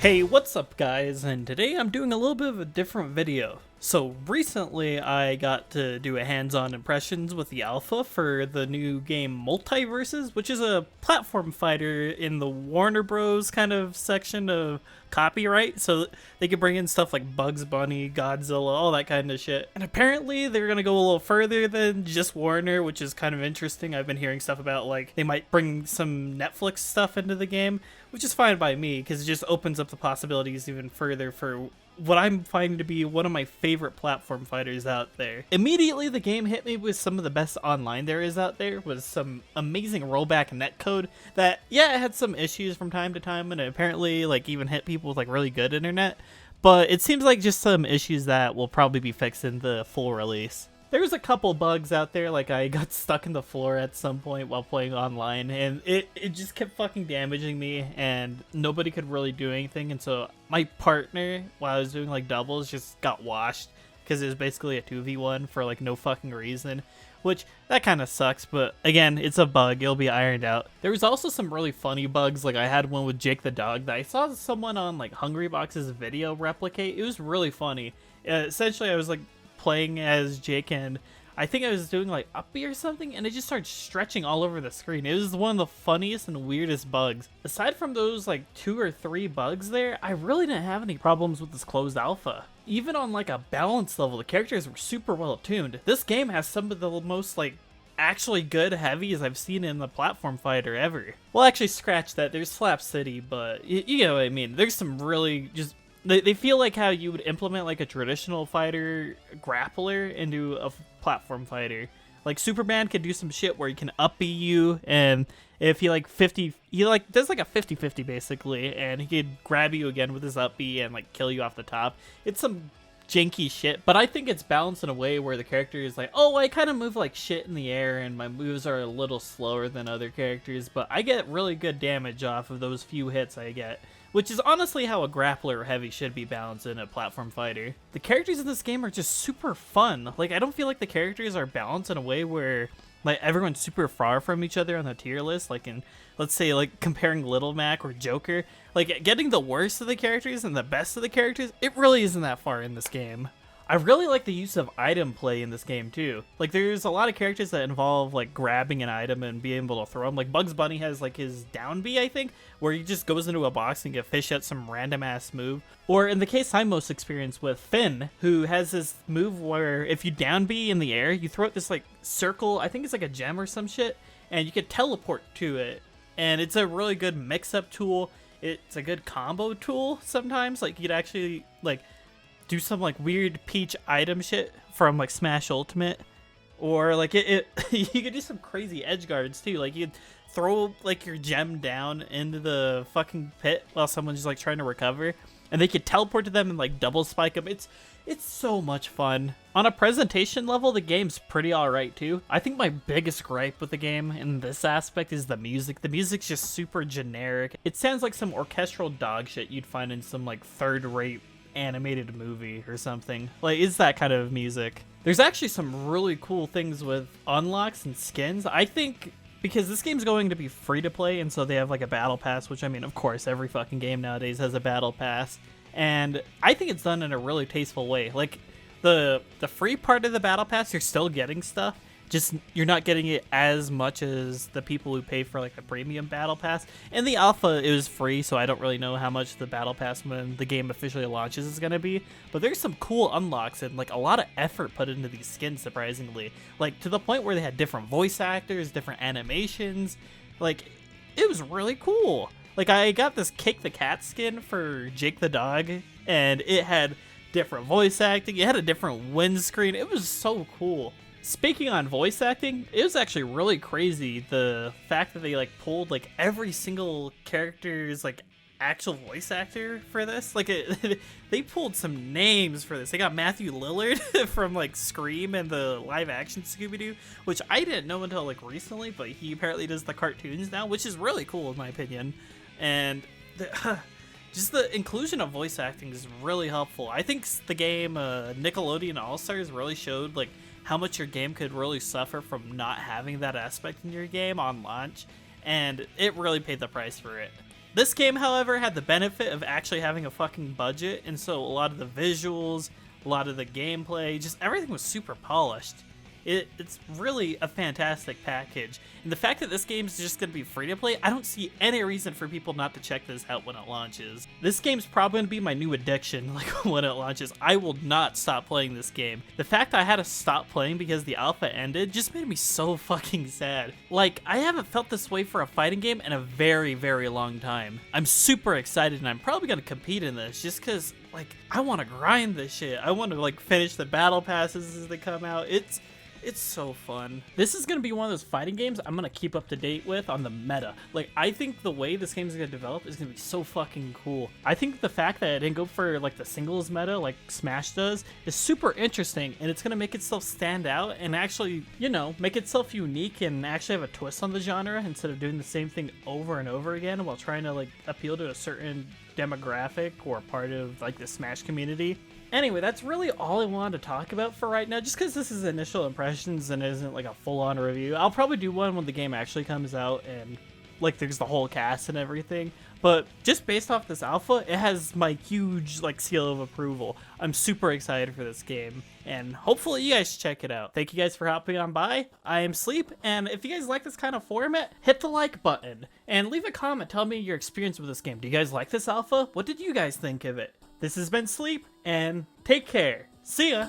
Hey, what's up guys, and today I'm doing a little bit of a different video. So recently I got to do a hands-on impressions with the alpha for the new game Multiverses, which is a platform fighter in the Warner Bros kind of section of copyright, so they could bring in stuff like Bugs Bunny, Godzilla, all that kind of shit. And apparently they're gonna go a little further than just Warner, which is kind of interesting. I've been hearing stuff about like they might bring some Netflix stuff into the game, which is fine by me because it just opens up the possibilities even further for what I'm finding to be one of my favorite platform fighters out there. Immediately the game hit me with some of the best online there is out there, with some amazing rollback netcode that, yeah, it had some issues from time to time and it apparently like even hit people with like really good internet, but it seems like just some issues that will probably be fixed in the full release. There's a couple bugs out there, like I got stuck in the floor at some point while playing online, and it just kept fucking damaging me, and nobody could really do anything, and so my partner, while I was doing like doubles, just got washed, because it was basically a 2v1 for like no fucking reason, which, that kind of sucks, but again, it's a bug, it'll be ironed out. There was also some really funny bugs, like I had one with Jake the dog that I saw someone on like Hungrybox's video replicate. It was really funny. Essentially, I was like playing as Jake, and I think I was doing like uppy or something, and it just started stretching all over the screen. It was one of the funniest and weirdest bugs. Aside from those like 2 or 3 bugs there, I really didn't have any problems with this closed alpha. Even on like a balance level, the characters were super well tuned. This game has some of the most like actually good heavies I've seen in the platform fighter ever. Well, actually scratch that, there's Slap City, but you know what I mean. There's some really just They feel like how you would implement like a traditional fighter grappler into a platform fighter. Like Superman can do some shit where he can up B you, and if he like does like a 50-50 basically, and he could grab you again with his up B and like kill you off the top. It's some janky shit, but I think it's balanced in a way where the character is like, oh, I kind of move like shit in the air and my moves are a little slower than other characters, but I get really good damage off of those few hits I get, which is honestly how a grappler or heavy should be balanced in a platform fighter. The characters in this game are just super fun. Like, I don't feel like the characters are balanced in a way where like everyone's super far from each other on the tier list, like in, let's say, like comparing Little Mac or Joker. Like, getting the worst of the characters and the best of the characters, it really isn't that far in this game. I really like the use of item play in this game too. Like, there's a lot of characters that involve like grabbing an item and being able to throw them. Like Bugs Bunny has like his down B, I think, where he just goes into a box and get fish at some random ass move. Or in the case I'm most experienced with, Finn, who has this move where if you down B in the air, you throw out this like circle, I think it's like a gem or some shit, and you can teleport to it. And it's a really good mix-up tool. It's a good combo tool sometimes. Like, you could actually like do some like weird Peach item shit from like Smash Ultimate, or like you could do some crazy edge guards too. Like, you could throw like your gem down into the fucking pit while someone's just like trying to recover, and they could teleport to them and like double spike them. It's so much fun. On a presentation level, the game's pretty alright too. I think my biggest gripe with the game in this aspect is the music. The music's just super generic. It sounds like some orchestral dog shit you'd find in some like third-rate animated movie or something. Like, it's that kind of music. There's actually some really cool things with unlocks and skins. I think because this game's going to be free to play, and so they have like a battle pass, which, I mean, of course every fucking game nowadays has a battle pass, and I think it's done in a really tasteful way. Like, the free part of the battle pass, you're still getting stuff, just you're not getting it as much as the people who pay for like the premium battle pass. In the alpha, it was free, so I don't really know how much the battle pass when the game officially launches is gonna be, but there's some cool unlocks and like a lot of effort put into these skins, surprisingly, like to the point where they had different voice actors, different animations. Like, it was really cool. Like, I got this Cake the Cat skin for Jake the dog, and it had different voice acting, it had a different windscreen. It was so cool. Speaking on voice acting, it was actually really crazy, the fact that they like pulled like every single character's like actual voice actor for this. Like, they pulled some names for this. They got Matthew Lillard from like Scream and the live action Scooby-Doo, which I didn't know until like recently, but he apparently does the cartoons now, which is really cool in my opinion. And just the inclusion of voice acting is really helpful. I think the game Nickelodeon All-Stars really showed like how much your game could really suffer from not having that aspect in your game on launch, and it really paid the price for it. This game, however, had the benefit of actually having a fucking budget, and so a lot of the visuals, a lot of the gameplay, just everything was super polished. It's really a fantastic package. And the fact that this game's just going to be free to play, I don't see any reason for people not to check this out when it launches. This game's probably going to be my new addiction, like when it launches. I will not stop playing this game. The fact I had to stop playing because the alpha ended just made me so fucking sad. Like, I haven't felt this way for a fighting game in a very, very long time. I'm super excited, and I'm probably going to compete in this just because, like, I want to grind this shit. I want to, like, finish the battle passes as they come out. It's so fun. This is going to be one of those fighting games I'm going to keep up to date with on the meta. Like, I think the way this game is going to develop is going to be so fucking cool. I think the fact that it didn't go for, like, the singles meta like Smash does is super interesting, and it's going to make itself stand out and actually, you know, make itself unique and actually have a twist on the genre instead of doing the same thing over and over again while trying to, like, appeal to a certain demographic or part of, like, the Smash community. Anyway, that's really all I wanted to talk about for right now, just because this is initial impressions and isn't like a full-on review. I'll probably do one when the game actually comes out and like there's the whole cast and everything. But just based off this alpha, it has my huge like seal of approval. I'm super excited for this game, and hopefully you guys check it out. Thank you guys for hopping on by. I am Sleep, and if you guys like this kind of format, hit the like button and leave a comment. Tell me your experience with this game. Do you guys like this alpha? What did you guys think of it? This has been Sleep, and take care. See ya!